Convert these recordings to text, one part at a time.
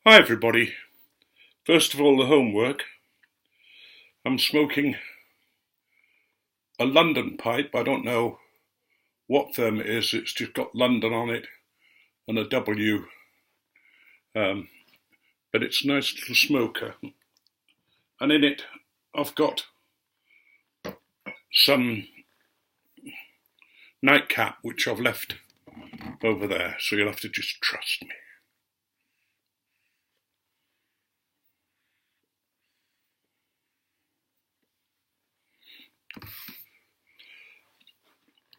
Hi everybody. First of all, the homework. I'm smoking a London pipe. I don't know what firm it is. It's just got London on it and a W. Um, but it's a nice little smoker. And in it, I've got some nightcap, which I've left over there. So you'll have to just trust me.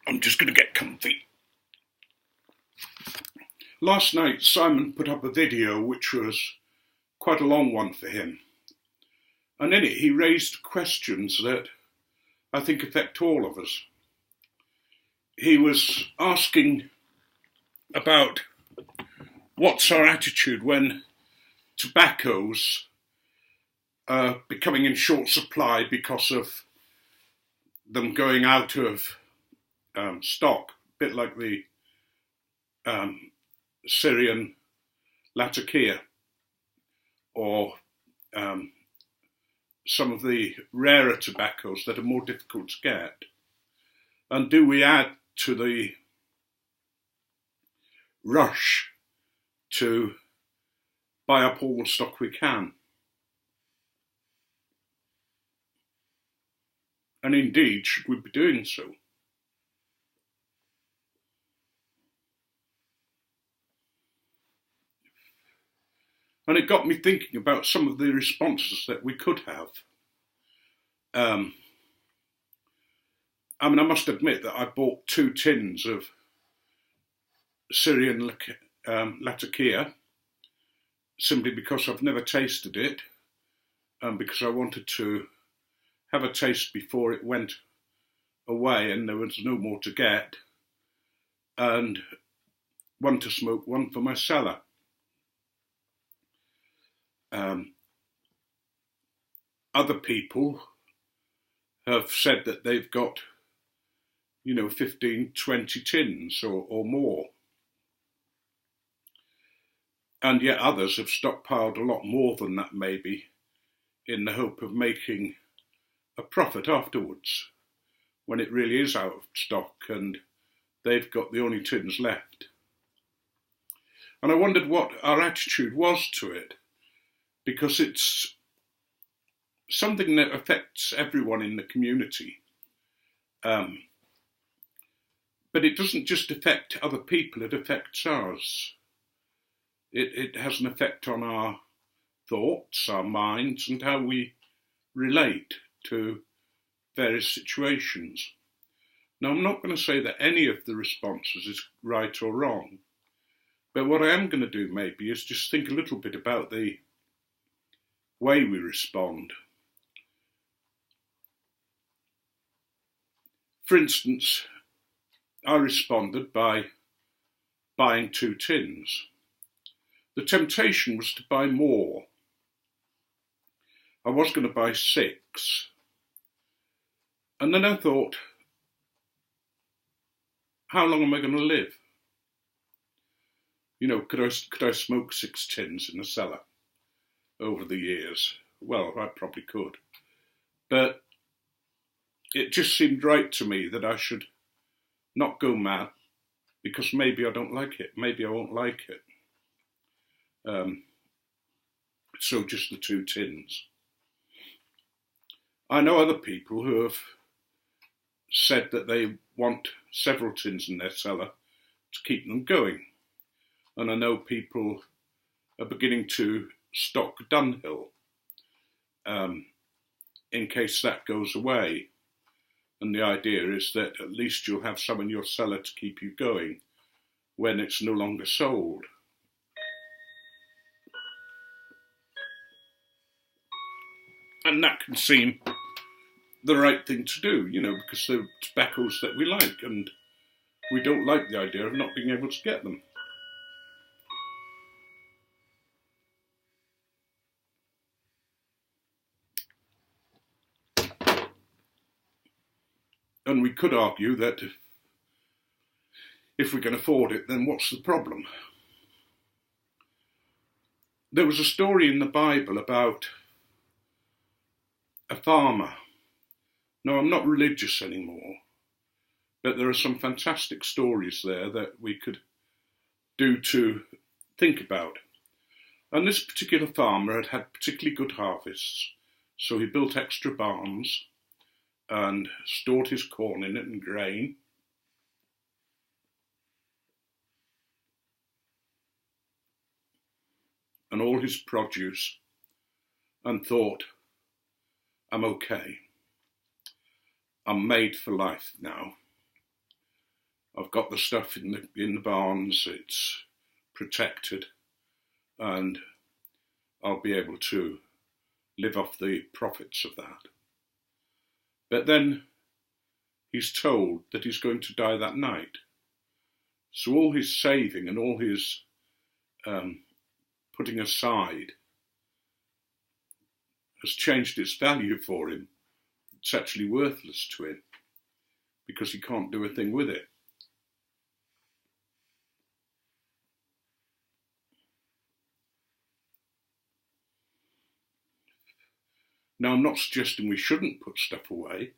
I'm just going to get comfy. Last night, Simon put up a video which was quite a long one for him. And in it, he raised questions that I think affect all of us. He was asking about what's our attitude when tobaccos are becoming in short supply because of them going out of stock, a bit like the Syrian Latakia or some of the rarer tobaccos that are more difficult to get. And do we add to the rush to buy up all the stock we can? And indeed, should we be doing so? And it got me thinking about some of the responses that we could have. I must admit that I bought 2 tins of Syrian Latakia simply because I've never tasted it and because I wanted to have a taste before it went away and there was no more to get, and one to smoke, one for my cellar. Other people have said that they've got 15, 20 tins or more. And yet others have stockpiled a lot more than that, maybe, in the hope of making a profit afterwards, when it really is out of stock and they've got the only tins left. And I wondered what our attitude was to it, because it's something that affects everyone in the community. But it doesn't just affect other people, it affects us. It has an effect on our thoughts, our minds, and how we relate to various situations. Now, I'm not going to say that any of the responses is right or wrong, but what I am going to do maybe is just think a little bit about the way we respond. For instance, I responded by buying 2 tins. The temptation was to buy more. I was going to buy 6. And then I thought, how long am I going to live? Could I smoke 6 tins in the cellar over the years? Well, I probably could. But it just seemed right to me that I should not go mad, because maybe I don't like it. Maybe I won't like it. So just the 2 tins. I know other people who have said that they want several tins in their cellar to keep them going. And I know people are beginning to stock Dunhill in case that goes away. And the idea is that at least you'll have some in your cellar to keep you going when it's no longer sold. And that can seem the right thing to do, because they're tobaccos that we like, and we don't like the idea of not being able to get them. And we could argue that if we can afford it, then what's the problem? There was a story in the Bible about a farmer. Now, I'm not religious anymore, but there are some fantastic stories there that we could do to think about. And this particular farmer had had particularly good harvests, so he built extra barns and stored his corn in it and grain. And all his produce, and thought, I'm okay. I'm made for life now. I've got the stuff in the barns, it's protected, and I'll be able to live off the profits of that. But then he's told that he's going to die that night. So all his saving and all his putting aside has changed its value for him. It's actually worthless to him because he can't do a thing with it. Now, I'm not suggesting we shouldn't put stuff away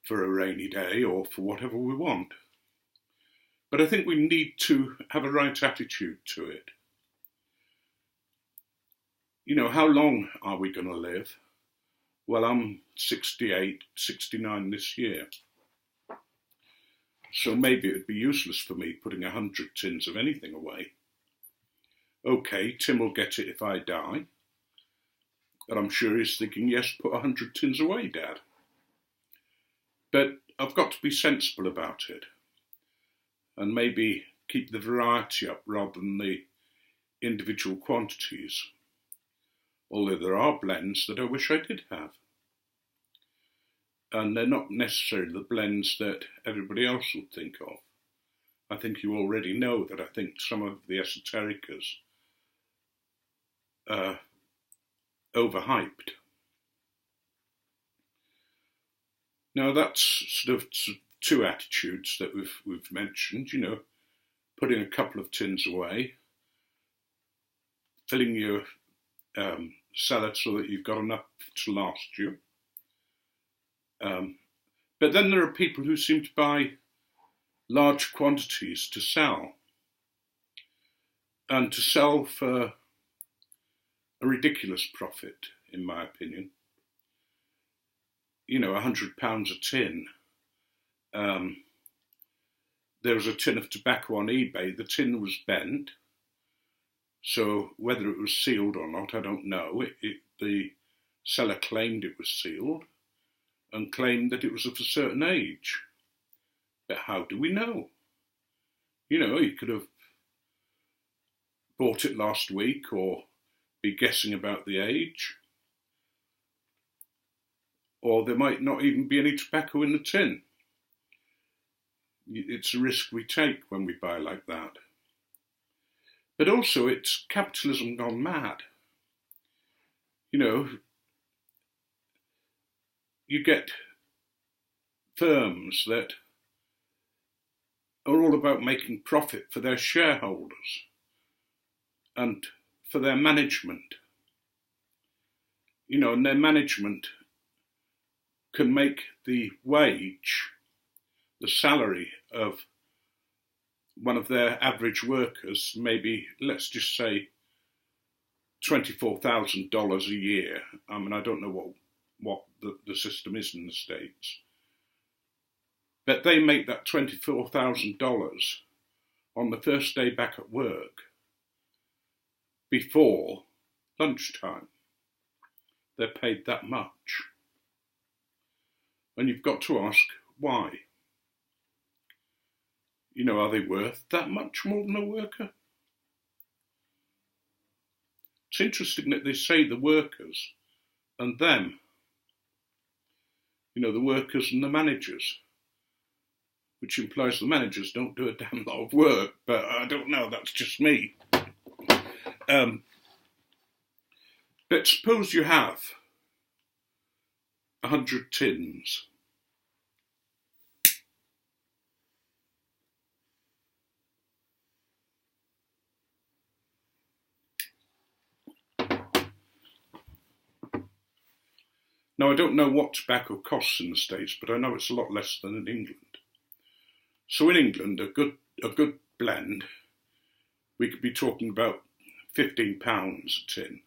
for a rainy day or for whatever we want, but I think we need to have a right attitude to it. You know, how long are we going to live? Well, I'm 68, 69 this year. So maybe it would be useless for me putting 100 tins of anything away. Okay, Tim will get it if I die. And I'm sure he's thinking, yes, put 100 tins away, Dad. But I've got to be sensible about it. And maybe keep the variety up rather than the individual quantities. Although there are blends that I wish I did have. And they're not necessarily the blends that everybody else would think of. I think you already know that I think some of the esotericas are overhyped. Now that's sort of two attitudes that we've mentioned, you know, putting a couple of tins away, filling your cellar so that you've got enough to last you. But then there are people who seem to buy large quantities to sell, and to sell for a ridiculous profit, in my opinion. You know, £100 a tin. There was a tin of tobacco on eBay. The tin was bent, so whether it was sealed or not, I don't know. The seller claimed it was sealed and claimed that it was of a certain age. But how do we know? You know, he could have bought it last week or be guessing about the age. Or there might not even be any tobacco in the tin. It's a risk we take when we buy like that. But also it's capitalism gone mad. You know, you get firms that are all about making profit for their shareholders and for their management. You know, and their management can make the wage, the salary of one of their average workers, maybe, let's just say, $24,000 a year. I mean, I don't know what the system is in the States. But they make that $24,000 on the first day back at work before lunchtime. They're paid that much. And you've got to ask why. You know, are they worth that much more than a worker? It's interesting that they say the workers and them. You know, the workers and the managers, which implies the managers don't do a damn lot of work, but I don't know, that's just me. But suppose you have 100 tins. Now, I don't know what tobacco costs in the States, but I know it's a lot less than in England. So in England, a good blend, we could be talking about £15 a tin,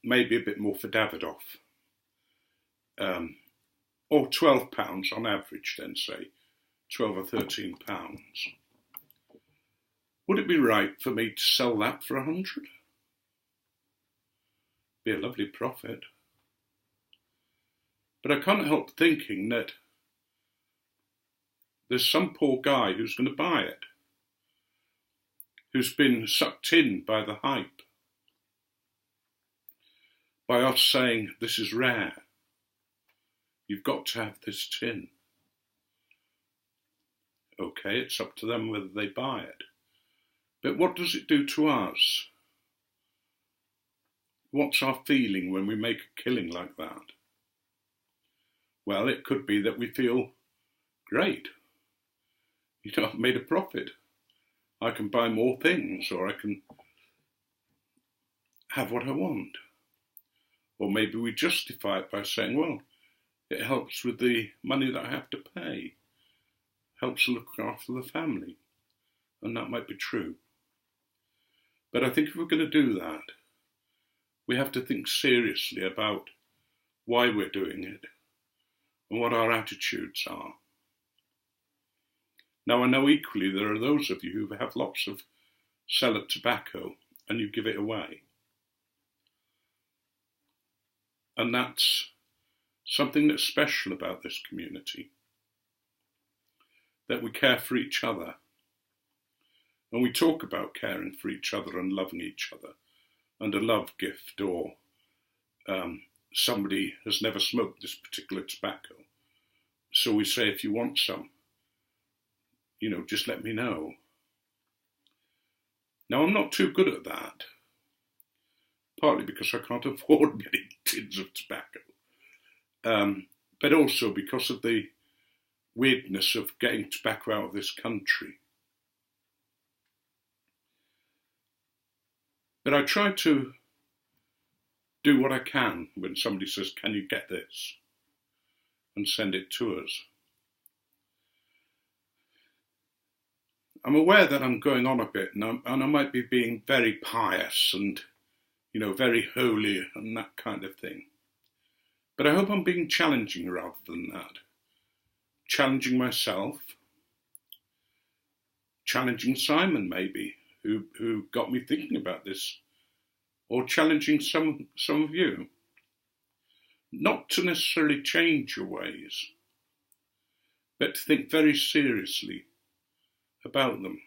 maybe a bit more for Davidoff, or £12 on average then, say, 12 or £13. Would it be right for me to sell that for 100? Be a lovely profit. But I can't help thinking that there's some poor guy who's going to buy it, who's been sucked in by the hype, by us saying this is rare, you've got to have this tin. Okay, it's up to them whether they buy it. But what does it do to us? What's our feeling when we make a killing like that? Well, it could be that we feel great. I've made a profit. I can buy more things, or I can have what I want. Or maybe we justify it by saying, well, it helps with the money that I have to pay, helps look after the family, and that might be true. But I think if we're going to do that, we have to think seriously about why we're doing it and what our attitudes are. Now, I know equally there are those of you who have lots of cellar tobacco and you give it away. And that's something that's special about this community, that we care for each other. And we talk about caring for each other and loving each other, and a love gift, or somebody has never smoked this particular tobacco. So we say, if you want some, just let me know. Now, I'm not too good at that, partly because I can't afford many tins of tobacco, but also because of the weirdness of getting tobacco out of this country. But I try to do what I can when somebody says, can you get this? And send it to us. I'm aware that I'm going on a bit, and I might be being very pious and, very holy and that kind of thing. But I hope I'm being challenging rather than that. Challenging myself, challenging Simon maybe, who got me thinking about this, or challenging some of you. Not to necessarily change your ways, but to think very seriously about them.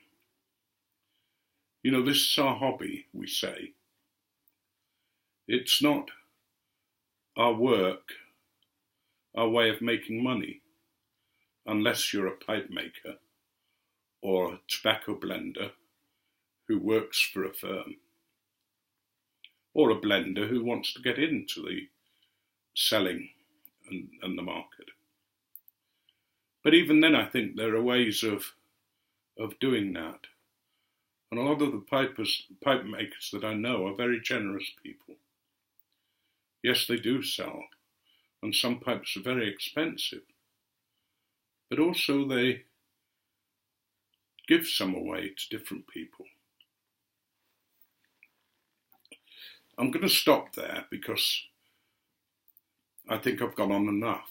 This is our hobby, we say. It's not our work, our way of making money, unless you're a pipe maker or a tobacco blender who works for a firm, or a blender who wants to get into the selling and the market. But even then, I think there are ways of doing that. And a lot of the pipe makers that I know are very generous people. Yes, they do sell, and some pipes are very expensive, but also they give some away to different people. I'm going to stop there because I think I've gone on enough.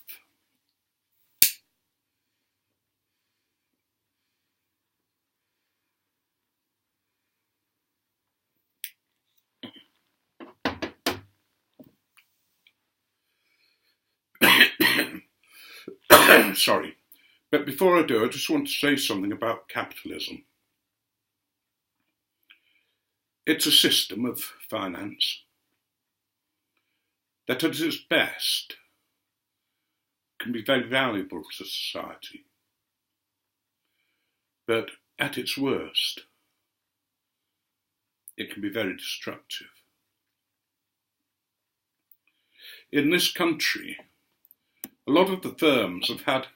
Sorry. But before I do, I just want to say something about capitalism. It's a system of finance that at its best can be very valuable to society, but at its worst, it can be very destructive. In this country, a lot of the firms have had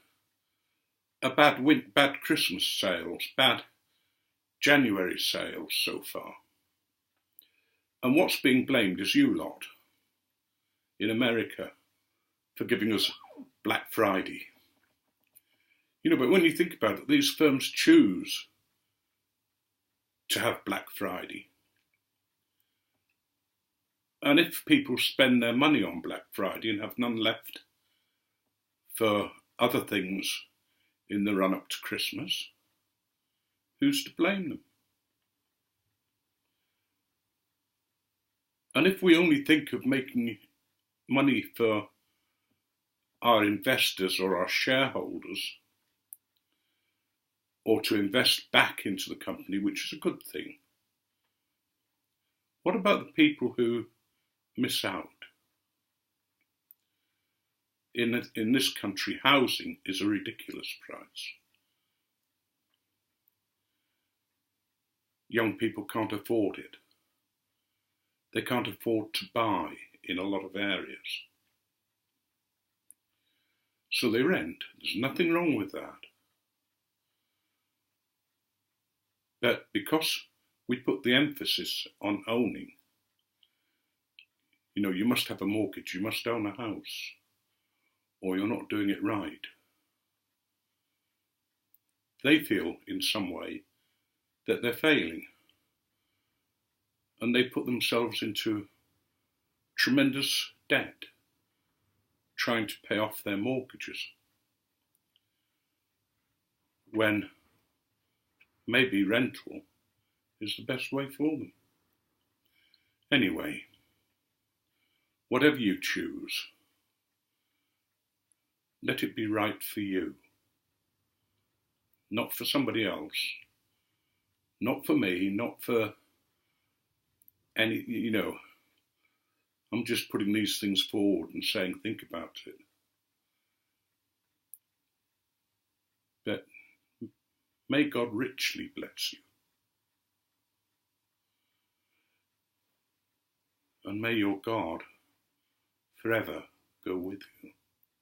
a bad Christmas sales, bad January sales so far. And what's being blamed is you lot. in America for giving us Black Friday. But when you think about it, these firms choose to have Black Friday. And if people spend their money on Black Friday and have none left for other things in the run-up to Christmas, who's to blame them? And if we only think of making money for our investors or our shareholders, or to invest back into the company, which is a good thing, what about the people who miss out? In this country, housing is a ridiculous price. Young people can't afford it. They can't afford to buy in a lot of areas. So they rent. There's nothing wrong with that. But because we put the emphasis on owning, you must have a mortgage, you must own a house, or you're not doing it right. They feel in some way that they're failing, and they put themselves into tremendous debt trying to pay off their mortgages, when maybe rental is the best way for them. Anyway, whatever you choose, let it be right for you, not for somebody else, not for me, not for any, I'm just putting these things forward and saying, think about it. But may God richly bless you. And may your God forever go with you.